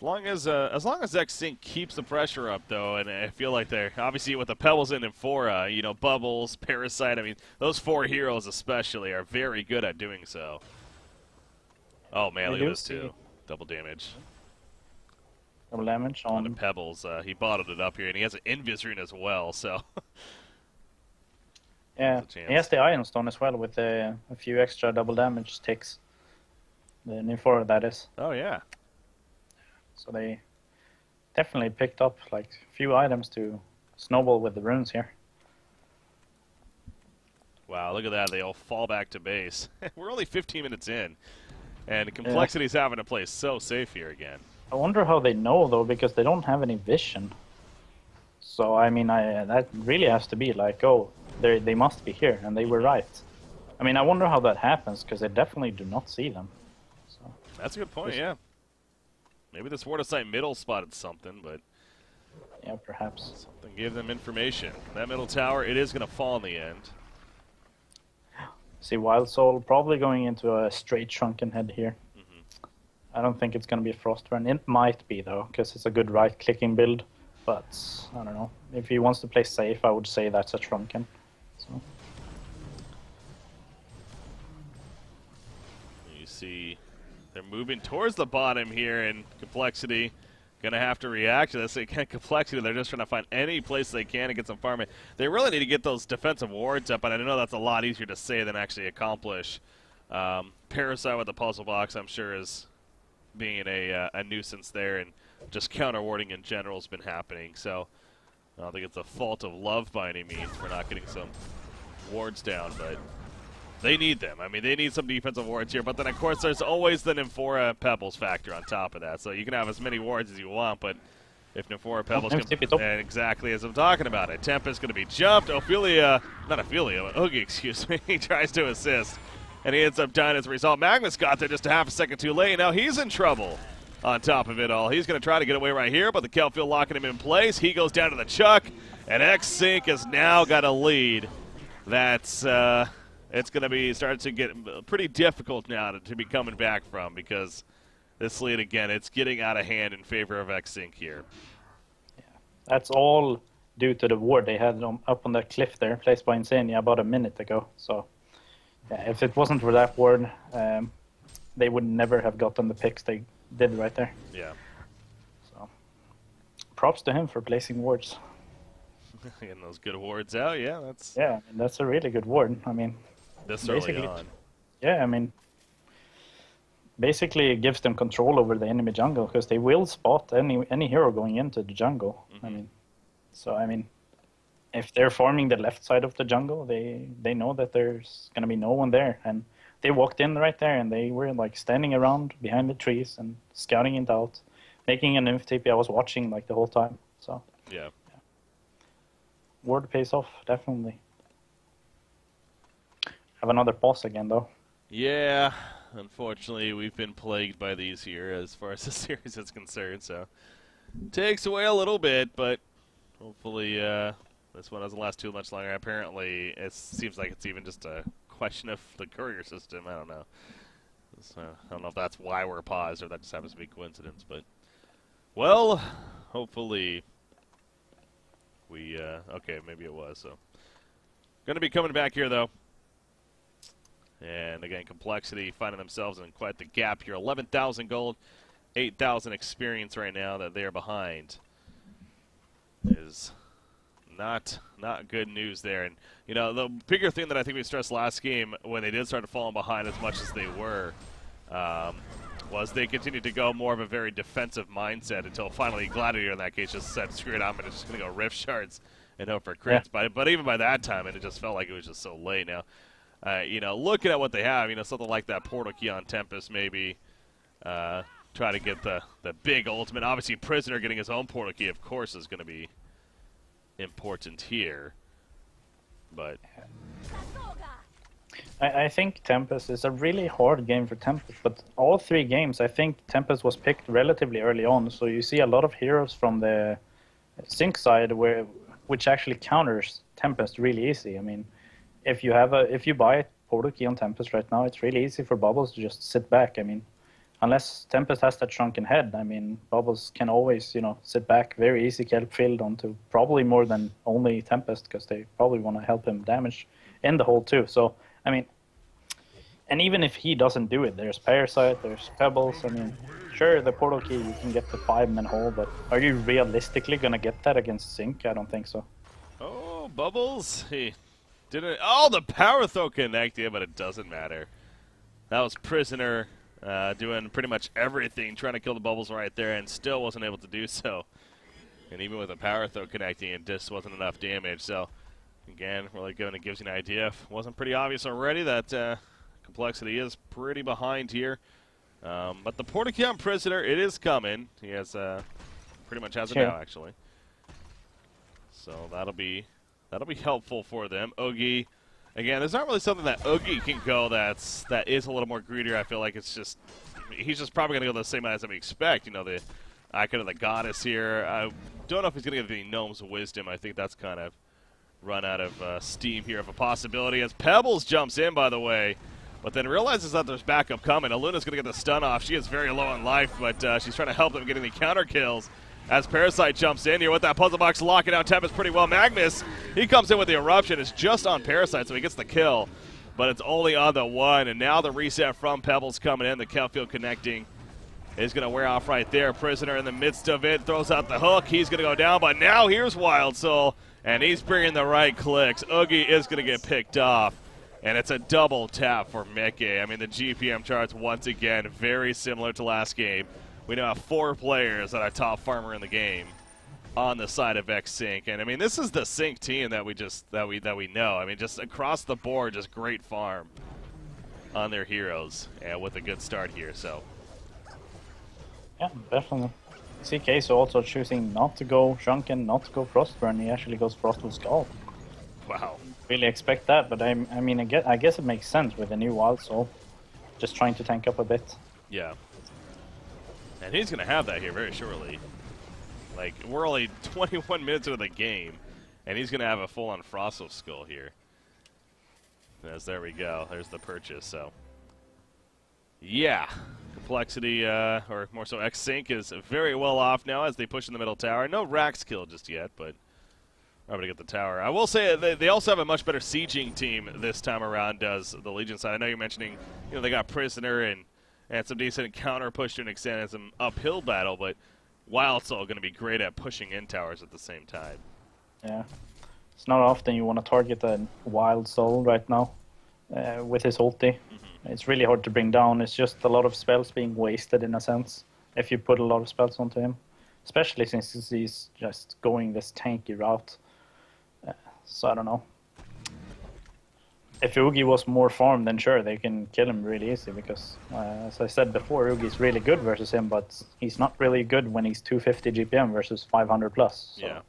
S1: long as Xync keeps the pressure up, though, and I feel like they're obviously with the Pebbles in Nymphoria, you know, Bubbles, Parasite. I mean, those 4 heroes especially are very good at doing so. Oh man, look at this too, double damage.
S2: Double damage on
S1: the Pebbles. He bottled it up here, and he has an Invis rune as well. So.
S2: Yeah, he has the Iron Stone as well with a few extra double damage ticks. The Nymphoria, that is.
S1: Oh, yeah.
S2: So they definitely picked up like a few items to snowball with the runes here.
S1: Wow, look at that. They all fall back to base. We're only 15 minutes in, and Complexity's having to play so safe here again.
S2: I wonder how they know, though, because they don't have any vision. So, I mean, that really has to be like, oh, they must be here, and they were right. I mean, I wonder how that happens, because they definitely do not see them. So,
S1: that's a good point, yeah. Maybe this Ward of Sight middle spotted something, but...
S2: yeah, perhaps.
S1: Something gave them information. That middle tower, it is going to fall in the end.
S2: See, Wild Soul probably going into a straight Shrunken Head here. I don't think it's going to be a Frostburn. It might be, though, because it's a good right-clicking build. But, I don't know. If he wants to play safe, I would say that's a Shrunken. So.
S1: You see they're moving towards the bottom here, and Complexity going to have to react to this. They can't Complexity. They're just trying to find any place they can to get some farming. They really need to get those defensive wards up, and I know that's a lot easier to say than actually accomplish. Parasite with the puzzle box, I'm sure, is being a nuisance there, and just counter-warding in general has been happening. So I don't think it's a fault of Love by any means for not getting some wards down, but They need them. I mean, they need some defensive wards here. But then, of course, there's always the Nymphora Pebbles factor on top of that. So you can have as many wards as you want, but if Nymphora Pebbles can... And exactly as I'm talking about it. Tempest going to be jumped. Ophelia... Not Ophelia, but Oogie, excuse me. He tries to assist, and he ends up dying as a result. Magnus got there just a half a second too late. Now he's in trouble on top of it all. He's going to try to get away right here, but the Kelfield locking him in place. He goes down to the Chuck, and Xync has now got a lead. That's... It's going to be starting to get pretty difficult now to be coming back from, because this lead, again, it's getting out of hand in favor of Xync here.
S2: Yeah, that's all due to the ward they had up on that cliff there, placed by Insania about a minute ago. So, yeah, if it wasn't for that ward, they would never have gotten the picks they did right there.
S1: Yeah.
S2: So, props to him for placing wards.
S1: Getting those good wards out, yeah.
S2: Yeah, I mean, that's a really good ward. I mean...
S1: This early on.
S2: Yeah, I mean, basically it gives them control over the enemy jungle, because they will spot any hero going into the jungle. I mean, so I mean, if they're farming the left side of the jungle, they know that there's gonna be no one there, and they walked in right there, and they were like standing around behind the trees and scouting it out, making an nymph TP. I was watching like the whole time. So
S1: yeah.
S2: Ward pays off, definitely. Have another pause again, though.
S1: Yeah, unfortunately, we've been plagued by these here as far as the series is concerned, so takes away a little bit, but hopefully this one doesn't last too much longer. Apparently, it seems like it's even just a question of the courier system. I don't know. So, I don't know if that's why we're paused or that just happens to be a coincidence, but well, hopefully we okay, maybe it was. So, going to be coming back here though. And again, Complexity finding themselves in quite the gap here. 11,000 gold, 8,000 experience right now that they are behind. Is not good news there. And, you know, the bigger thing that I think we stressed last game when they did start falling behind as much as they were was they continued to go more of a very defensive mindset until finally Gladiator in that case just said, screw it, I'm just going to go Rift Shards and hope for crits. Yeah. But even by that time, it just felt like it was just so late now. You know, looking at what they have, you know, something like that Portal Key on Tempest maybe, try to get the big ultimate. Obviously, Prisoner getting his own Portal Key, of course, is going to be important here. But
S2: I think Tempest is a really hard game for Tempest, but all 3 games, I think Tempest was picked relatively early on, so you see a lot of heroes from the Xync side which actually counters Tempest really easy. I mean, if you buy a Portal Key on Tempest right now, it's really easy for Bubbles to just sit back. I mean, unless Tempest has that shrunken head, I mean, Bubbles can always, you know, sit back, very easy kelp filled onto probably more than only Tempest, because they probably want to help him damage in the hole too. So, I mean, and even if he doesn't do it, there's Parasite, there's Pebbles. I mean, sure, the Portal Key, you can get the 5-man hole, but are you realistically going to get that against Xync? I don't think so.
S1: Oh, Bubbles, he... didn't. Oh, the power throw connect, yeah, but it doesn't matter. That was Prisoner doing pretty much everything, trying to kill the Bubbles right there, and still wasn't able to do so. And even with a power throw connecting, it just wasn't enough damage. So, again, really good, and it gives you an idea. If it wasn't pretty obvious already that Complexity is pretty behind here. But the Portal Key on Prisoner, it is coming. He has pretty much has it now, actually. So that'll be helpful for them. Oogie, again, there's not really something that Oogie can go that is a little more greedier. I feel like it's just he's just probably going to go the same as we expect. You know, the Icon of the Goddess here. I don't know if he's going to get the Gnome's Wisdom. I think that's kind of run out of steam here of a possibility. As Pebbles jumps in, by the way, but then realizes that there's backup coming. Aluna's going to get the stun off. She is very low on life, but she's trying to help them getting the counter kills. As Parasite jumps in here with that puzzle box, locking down Tempest pretty well. Magnus, he comes in with the Eruption. It's just on Parasite, so he gets the kill. But it's only on the one, and now the reset from Pebbles coming in. The Kelfield connecting is going to wear off right there. Prisoner in the midst of it, throws out the hook. He's going to go down, but now here's Wild Soul, and he's bringing the right clicks. Oogie is going to get picked off, and it's a double tap for Mickey. I mean, the GPM charts, once again, very similar to last game. We now have 4 players that are top farmer in the game on the side of Xync, and I mean this is the Xync team that we know. I mean, just across the board, just great farm on their heroes with a good start here. So
S2: yeah, definitely. CK is also choosing not to go Xync and not to go Frostburn. He actually goes Frostful Skull.
S1: Wow.
S2: Really expect that, but I mean, I guess it makes sense with the new Wild Soul. Just trying to tank up a bit.
S1: Yeah. And he's going to have that here very shortly. Like, we're only 21 minutes into the game, and he's going to have a full-on Frostful Skull here. As there we go. There's the purchase, so. Yeah. Complexity, or more so Xync, is very well off now as they push in the middle tower. No Rax kill just yet, but I'm going to get the tower. I will say they also have a much better sieging team this time around, does the Legion side. I know you're mentioning, they got Prisoner and some decent counter push to an extent and some uphill battle, but Wild Soul going to be great at pushing in towers at the same time.
S2: Yeah. It's not often you want to target a Wild Soul right now with his ulti. It's really hard to bring down. It's just a lot of spells being wasted in a sense if you put a lot of spells onto him, especially since he's just going this tanky route. So I don't know. If Oogie was more farmed, then sure, they can kill him really easy because, as I said before, Oogie's really good versus him, but he's not really good when he's 250 GPM versus 500 plus. So,
S1: yeah.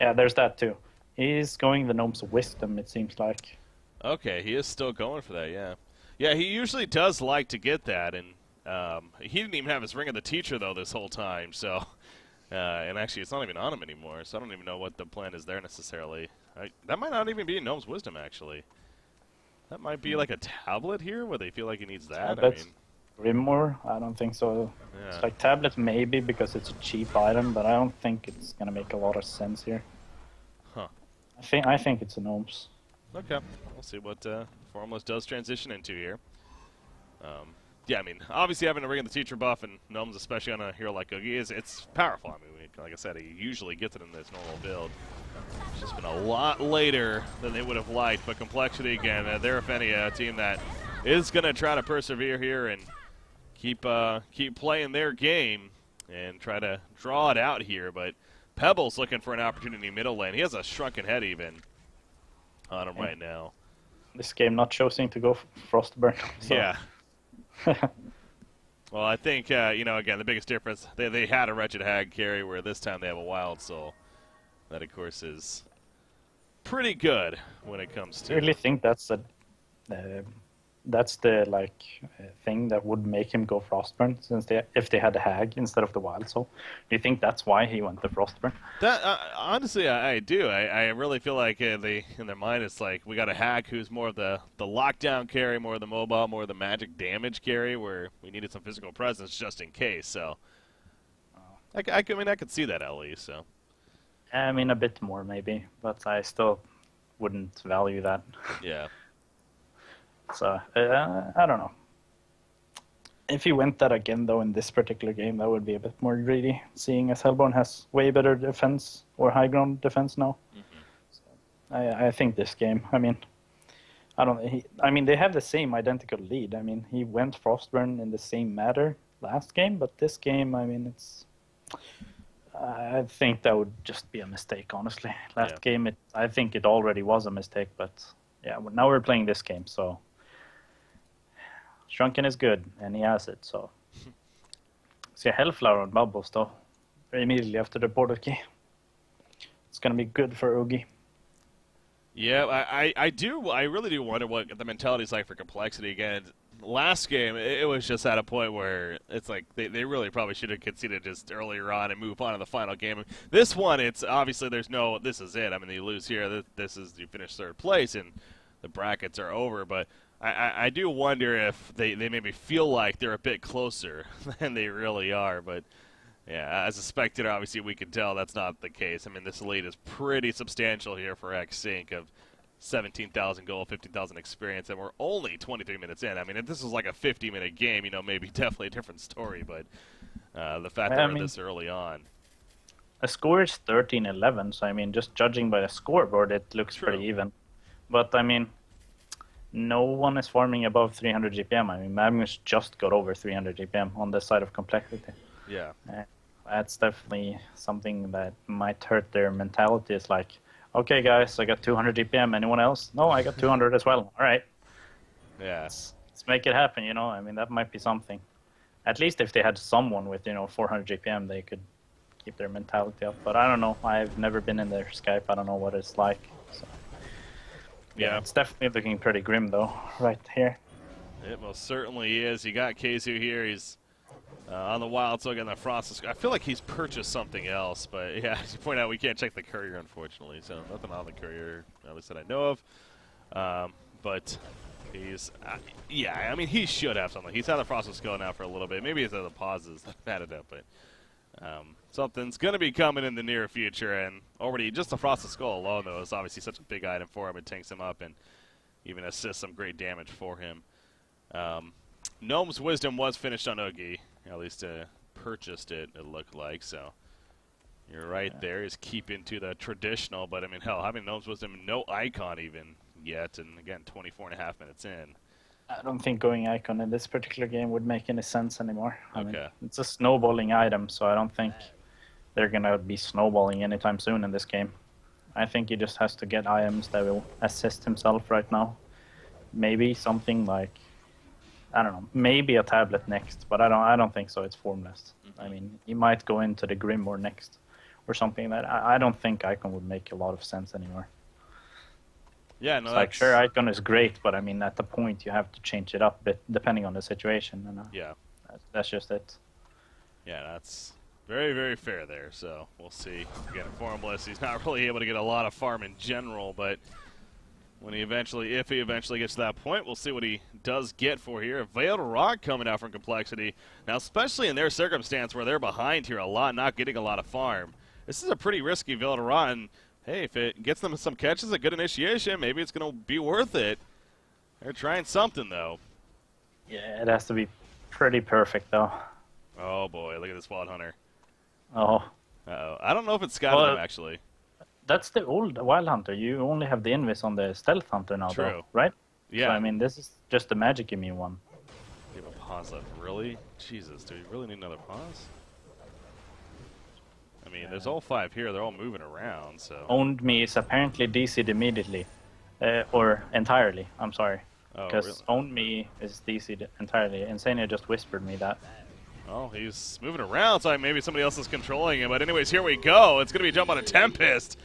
S2: Yeah, there's that too. He's going the Gnome's Wisdom, it seems like.
S1: Okay, he is still going for that, yeah. Yeah, he usually does like to get that, and he didn't even have his Ring of the Teacher, though, this whole time, so... and actually, it's not even on him anymore, so I don't even know what the plan is there necessarily. That might not even be Gnome's Wisdom, actually. That might be like a tablet here, where they feel like he needs that.
S2: Tablet. Grimoire? I don't think so.
S1: Yeah.
S2: It's like tablet maybe because it's a cheap item, but I don't think it's gonna make a lot of sense here.
S1: Huh.
S2: I think it's a Gnomes.
S1: Okay. We'll see what Formless does transition into here. Yeah, I mean, obviously having a Ring of the Teacher buff and Gnomes, especially on a hero like Oogie, it's powerful. I mean, like I said, he usually gets it in this normal build. It's just been a lot later than they would have liked, but Complexity, again, they're, if any, a team that is going to try to persevere here and keep playing their game and try to draw it out here, but Pebble's looking for an opportunity middle lane. He has a Shrunken Head even on him right now.
S2: This game not choosing to go Frostburn. So.
S1: Yeah. Well, I think, again, the biggest difference, they had a Wretched Hag carry, where this time they have a Wild Soul. That, of course, is pretty good when it comes to...
S2: I really think that's the thing that would make him go Frostburn, since if they had a Hag instead of the Wild Soul. Do you think that's why he went to Frostburn?
S1: That honestly, I do. I really feel like in their mind, it's like we got a Hag who's more of the lockdown carry, more of the mobile, more of the magic damage carry, where we needed some physical presence just in case. So, I could see that at least. So,
S2: I mean, a bit more maybe, but I still wouldn't value that.
S1: Yeah.
S2: So, I don't know. If he went that again, though, in this particular game, that would be a bit more greedy, seeing as Hellborn has way better defense, or high ground defense now. So, I think this game, I mean, they have the same identical lead. I mean, he went Frostburn in the same matter last game, but this game, I mean, I think that would just be a mistake, honestly. Last game, I think it already was a mistake, but yeah, now we're playing this game, so... Shrunken is good, and he has it, so... See a Hellflower on Bubbles, though. Immediately after the border key. It's gonna be good for Oogie.
S1: Yeah, I really do wonder what the mentality is like for Complexity again. Last game, it was just at a point where it's like they really probably should have conceded just earlier on and move on to the final game. This one, it's obviously this is it. I mean, you lose here, you finish third place, and the brackets are over, but I do wonder if they maybe feel like they're a bit closer than they really are, but yeah, as a spectator, obviously we can tell that's not the case. I mean, this lead is pretty substantial here for Xync of 17,000 gold, 15,000 experience, and we're only 23 minutes in. I mean, if this was like a 50-minute game, maybe definitely a different story, but the fact that we're this early on.
S2: The score is 13-11, so I mean, just judging by the scoreboard, it looks pretty even. But I mean, no one is farming above 300 GPM. I mean, Magnus just got over 300 GPM on the side of Complexity.
S1: Yeah.
S2: That's definitely something that might hurt their mentality. It's like, okay, guys, I got 200 GPM. Anyone else? No, I got 200 as well. All right.
S1: Yeah.
S2: It's Just make it happen, you know. I mean, that might be something. At least if they had someone with, 400 GPM, they could keep their mentality up. But I don't know. I've never been in their Skype. I don't know what it's like. So. Yeah, it's definitely looking pretty grim, though, right here.
S1: It most certainly is. You got Keizu here. He's on the wild, so again, the Frost. I feel like he's purchased something else, but yeah, as you point out, we can't check the courier, unfortunately. So nothing on the courier, at least that I know of. But he's, yeah, I mean, he should have something. He's had the Frost Skull now for a little bit. Maybe it's the pauses that added up, but something's going to be coming in the near future. And already, just the Frost Skull alone, though, is obviously such a big item for him. It tanks him up and even assists some great damage for him. Gnome's Wisdom was finished on Oogie. At least purchased it looked like. So you're right there. Is keeping to the traditional. But, I mean, hell, having Gnome's Wisdom, no icon even yet. And, again, 24.5 minutes in.
S2: I don't think going icon in this particular game would make any sense anymore. I mean, it's a snowballing item, so I don't think they're going to be snowballing anytime soon in this game. I think he just has to get items that will assist himself right now. Maybe something like, I don't know, maybe a tablet next, but I don't think so. It's formless. I mean, he might go into the Grimoire next or something. That I don't think icon would make a lot of sense anymore.
S1: Yeah, no,
S2: it's like, sure, icon is great, but I mean, at the point you have to change it up a bit depending on the situation. And,
S1: yeah,
S2: that's just it.
S1: Yeah, that's very, very fair there. So we'll see. Again, formless, he's not really able to get a lot of farm in general, but when he eventually, if he eventually gets to that point, we'll see what he does get for here. Veiled Rock coming out from Complexity. Now, especially in their circumstance where they're behind here a lot, not getting a lot of farm. This is a pretty risky Veiled Rock, and hey, if it gets them some catches, a good initiation, maybe it's going to be worth it. They're trying something, though.
S2: Yeah, it has to be pretty perfect, though.
S1: Oh, boy, look at this Wild Hunter.
S2: Oh.
S1: Uh-oh. I don't know if it's scouted him, actually.
S2: That's the old Wild Hunter. You only have the Invis on the Stealth Hunter now, though, right?
S1: Yeah.
S2: So, I mean, this is just the magic immune one.
S1: You have a pause left. Really? Jesus, do we really need another pause? I mean, there's all 5 here. They're all moving around, so...
S2: Owned me is apparently DC'd immediately. Or entirely, I'm sorry. Because
S1: really?
S2: Owned me is DC'd entirely. Insania just whispered me that.
S1: Oh, he's moving around, so maybe somebody else is controlling him. But anyways, here we go. It's going to be a jump on a Tempest.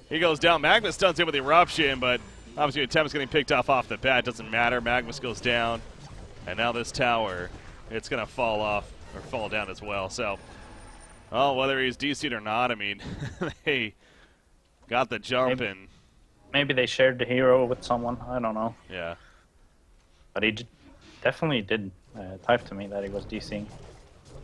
S1: He goes down. Magnus stuns him with the Eruption, but obviously the Tempest getting picked off the bat. Doesn't matter. Magnus goes down. And now this tower, it's going to fall off, or fall down as well. So, oh, whether he's DC'd or not, I mean, they got the jump.
S2: Maybe they shared the hero with someone. I don't know.
S1: Yeah.
S2: But he definitely did type to me that he was DCing.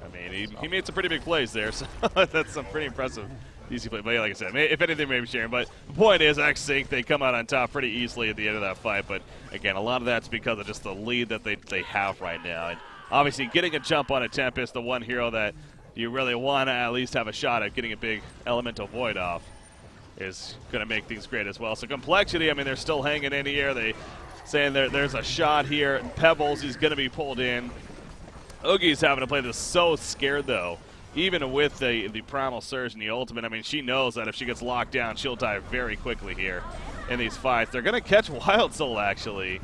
S1: I mean, he made some pretty big plays there, so that's some pretty impressive DC play. But yeah, like I said, if anything, maybe sharing. But the point is, Xync, they come out on top pretty easily at the end of that fight. But again, a lot of that's because of just the lead that they have right now. And obviously, getting a jump on a Tempest, the one hero that you really want to at least have a shot at getting a big Elemental Void off, is going to make things great as well. So Complexity, I mean, they're still hanging in here. They saying there's a shot here. Pebbles, he's going to be pulled in. Oogie's having to play this so scared, though. Even with the Primal Surge and the Ultimate, I mean, she knows that if she gets locked down, she'll die very quickly here in these fights. They're going to catch Wild Soul, actually.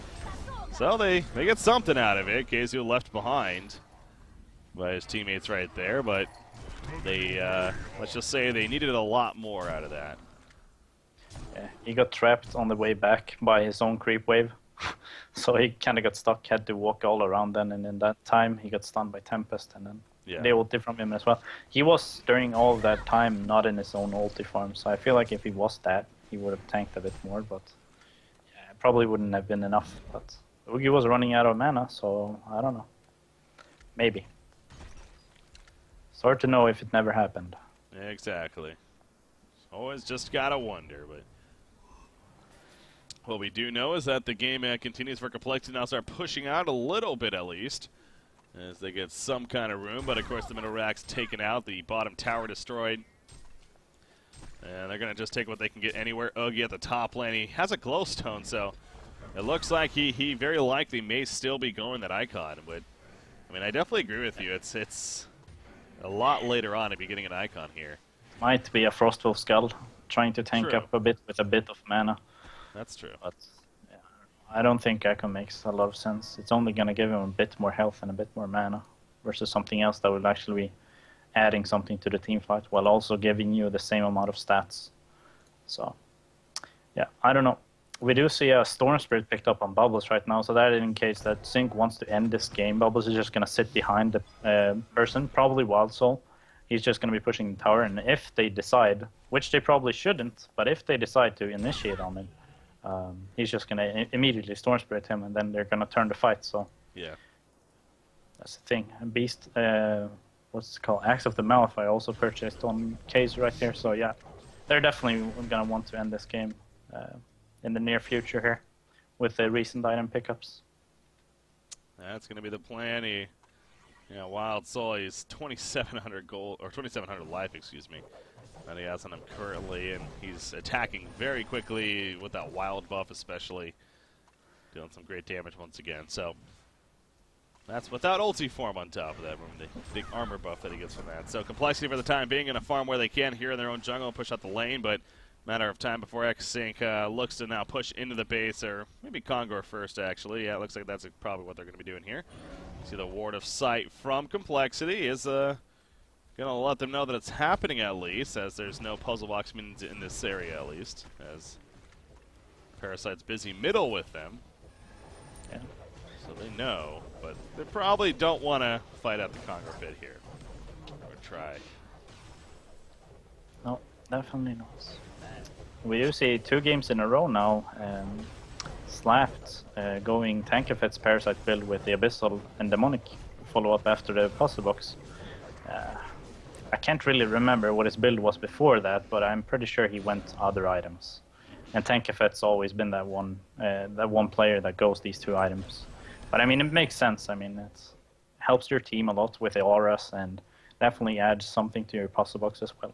S1: So they get something out of it. Keizu left behind by his teammates right there, but they, let's just say they needed a lot more out of that.
S2: Yeah, he got trapped on the way back by his own creep wave. So he kind of got stuck, had to walk all around then, and in that time he got stunned by Tempest, and then they ulti from him as well. He was, during all of that time, not in his own ulti farm, so I feel like if he was that, he would have tanked a bit more, but yeah, it probably wouldn't have been enough. But Oogie was running out of mana, so I don't know. Maybe. It's hard to know if it never happened.
S1: Exactly. Always just gotta wonder, but... What we do know is that the game continues for Complexity. Now start pushing out a little bit at least, as they get some kind of room. But of course the middle rack's taken out, the bottom tower destroyed. And they're going to just take what they can get anywhere. Oogie at the top lane. He has a glowstone, so it looks like he very likely may still be going that icon. But I mean, I definitely agree with you. It's a lot later on to be getting an icon here.
S2: Might be a Frostwolf Skull, trying to tank up a bit with a bit of mana.
S1: That's true.
S2: But yeah, I don't think Echo makes a lot of sense. It's only going to give him a bit more health and a bit more mana versus something else that will actually be adding something to the team fight while also giving you the same amount of stats. So, yeah, I don't know. We do see a Storm Spirit picked up on Bubbles right now, so that indicates that Xync wants to end this game. Bubbles is just going to sit behind the person, probably Wild Soul. He's just going to be pushing the tower, and if they decide, which they probably shouldn't, but if they decide to initiate on him, he's just going to immediately Storm Spirit him, and then they're going to turn the fight. So
S1: yeah,
S2: that's the thing. And Beast, what's it called? Axe of the Malify also purchased on Case right here. So yeah, they're definitely going to want to end this game in the near future here with the recent item pickups.
S1: That's going to be the plan. Wild Soul, he's 2,700 gold, or 2,700 life, excuse me, that he has on him currently, and he's attacking very quickly with that wild buff especially, doing some great damage once again. So that's without ulti form on top of that, the big armor buff that he gets from that. So Complexity for the time being in a farm where they can here in their own jungle and push out the lane, but matter of time before Xync looks to now push into the base, or maybe Kongor first, actually. Yeah, it looks like that's probably what they're going to be doing here. See the Ward of Sight from Complexity is going to let them know that it's happening at least, as there's no puzzle box minions in this area at least, as Parasite's busy middle with them.
S2: Yeah.
S1: So they know, but they probably don't want to fight out the Kongor pit here, or try.
S2: No, definitely not. We do see 2 games in a row now. Slapped going Tankafet's Parasite build with the Abyssal and Demonic follow-up after the puzzle box. I can't really remember what his build was before that, but I'm pretty sure he went other items. And Tankafet's always been that one player that goes these 2 items. But I mean, it makes sense. I mean, it helps your team a lot with the auras and definitely adds something to your puzzle box as well.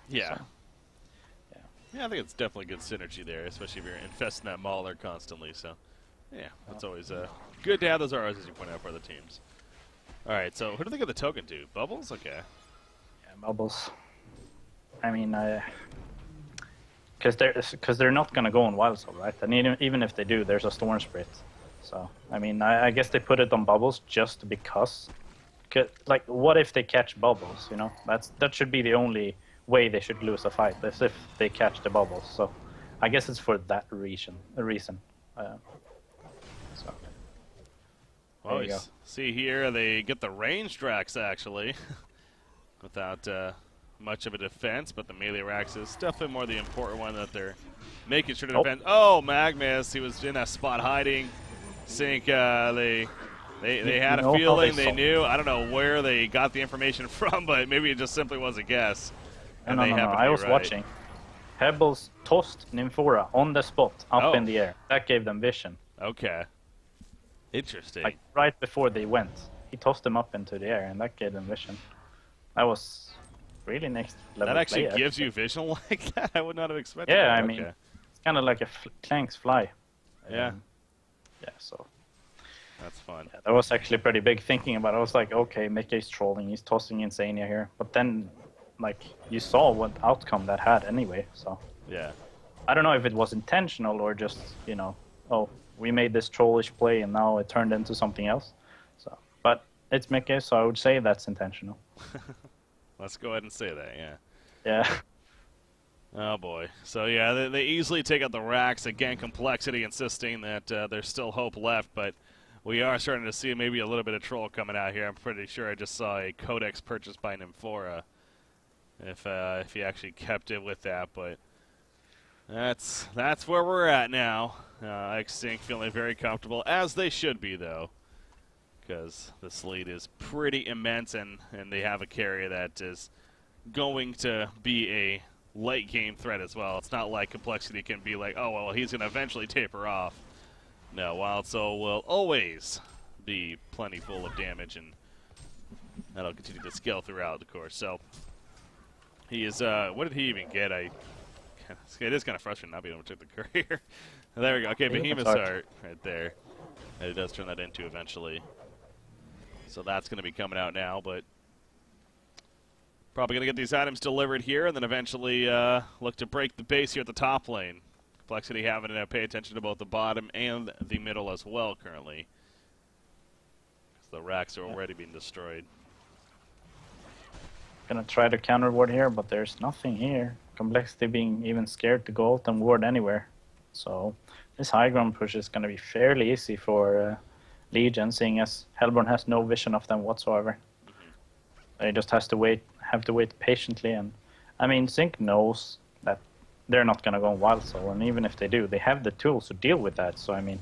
S1: Yeah.
S2: So.
S1: Yeah, I think it's definitely good synergy there, especially if you're infesting that Mauler constantly. So, yeah, it's always good to have those ROs, as you point out, for other teams. All right, so who do they give the token to? Bubbles? Okay.
S2: Yeah, Bubbles. I mean, because they're not going to go on Wild Soul, right? And even if they do, there's a Storm Spirit. So, I mean, I guess they put it on Bubbles just because. Like, what if they catch Bubbles, you know? That should be the only way they should lose a fight, as if they catch the Bubbles. So I guess it's for that reason. So
S1: well, you see here they get the range Drax actually without much of a defense, but the melee Rax is definitely more the important one that they're making sure to defend. Oh, Magnus, he was in that spot hiding. Xync, they had a feeling, they knew. I don't know where they got the information from, but maybe it just simply was a guess.
S2: No, I was watching. Pebbles tossed Nymphora on the spot, up in the air. That gave them vision.
S1: Okay. Interesting.
S2: Like, right before they went. He tossed them up into the air, and that gave them vision. That was really next level.
S1: That actually gives you vision like that? I would not have expected
S2: that.
S1: Yeah,
S2: I mean, it's kind of like a Clank's fly.
S1: Yeah.
S2: Yeah, so...
S1: That's fun.
S2: Yeah, that was actually pretty big thinking about it. I was like, okay, Mickey's trolling. He's tossing Insania here. But then... like, you saw what outcome that had anyway, so...
S1: Yeah.
S2: I don't know if it was intentional or just, you know, oh, we made this trollish play and now it turned into something else. So, but it's Mickey, so I would say that's intentional.
S1: Let's go ahead and say that, yeah.
S2: Yeah.
S1: Oh, boy. So, yeah, they easily take out the Rax. Again, Complexity insisting that there's still hope left, but we are starting to see maybe a little bit of troll coming out here. I'm pretty sure I just saw a Codex purchased by Nymphora. If he actually kept it with that, but that's where we're at now. Xync feeling very comfortable, as they should be, though, because this lead is pretty immense, and they have a carry that is going to be a late game threat as well. It's not like Complexity can be like, oh, well, he's going to eventually taper off. No, Wild Soul will always be plenty full of damage, and that'll continue to scale throughout, of course. So he is, what did he even get? It is kind of frustrating not being able to check the courier. There we go. Okay, Behemoth's Heart right there. And it does turn that into eventually. So that's going to be coming out now, but probably going to get these items delivered here and then eventually look to break the base here at the top lane. Complexity having to pay attention to both the bottom and the middle as well currently. The racks are already being destroyed.
S2: Gonna try to counter ward here, but there's nothing here. Complexity being even scared to go ult and ward anywhere. So this high ground push is gonna be fairly easy for Legion, seeing as Hellborn has no vision of them whatsoever. He just have to wait patiently, and I mean Xync knows that they're not gonna go on Wild Soul, and even if they do, they have the tools to deal with that. So I mean,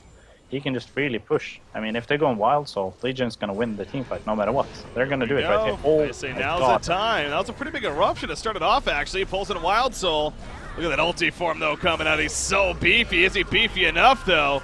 S2: he can just really push. I mean, if they go on Wild Soul, Legion's gonna win the team fight no matter what. They're gonna do it right here.
S1: Oh, they say now's the time. That was a pretty big eruption to start it off. Actually, pulls in a Wild Soul. Look at that ulti form though coming out. He's so beefy. Is he beefy enough though?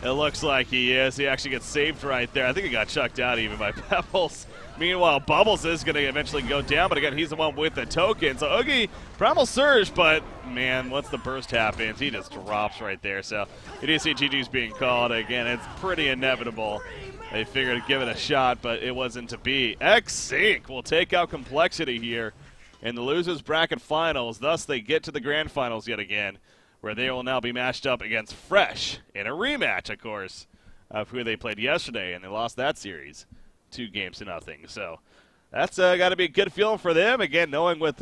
S1: It looks like he is. He actually gets saved right there. I think he got chucked out even by Pebbles. Meanwhile, Bubbles is going to eventually go down, but again, he's the one with the token. So Oogie, Primal Surge, but man, once the burst happens, he just drops right there. So you do see GG's being called. Again, it's pretty inevitable. They figured to give it a shot, but it wasn't to be. Xync will take out Complexity here in the losers bracket finals. Thus, they get to the grand finals yet again, where they will now be matched up against Fresh in a rematch, of course, of who they played yesterday, and they lost that series 2-0. So that's got to be a good feeling for them, again, knowing with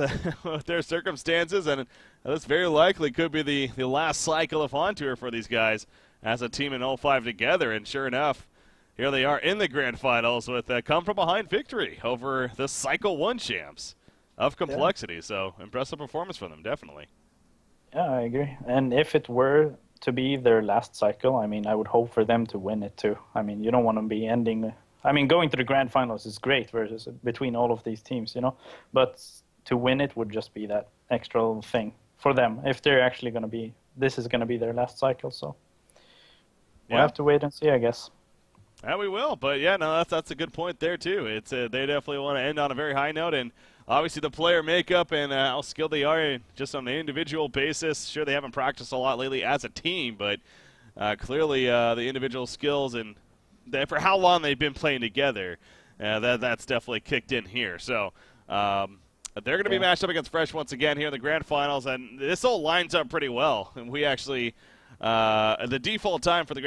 S1: their circumstances, and this very likely could be the last cycle of On Tour for these guys as a team in 05 together. And sure enough, here they are in the grand finals with a come-from-behind victory over the Cycle 1 champs of Complexity. Yeah. So impressive performance from them, definitely.
S2: Yeah, I agree. And if it were to be their last cycle, I mean, I would hope for them to win it too. I mean, you don't want to be ending... I mean, going to the grand finals is great versus between all of these teams, you know. But to win it would just be that extra thing for them if they're actually going to be... This is going to be their last cycle, so... We'll have to wait and see, I guess.
S1: Yeah, we will. But, yeah, no, that's a good point there, too. It's they definitely want to end on a very high note, and obviously the player makeup and how skilled they are just on an individual basis. Sure, they haven't practiced a lot lately as a team, but clearly the individual skills and for how long they've been playing together, that's definitely kicked in here. So they're going to be matched up against Fresh once again here in the grand finals, and this all lines up pretty well. And we actually, the default time for the grand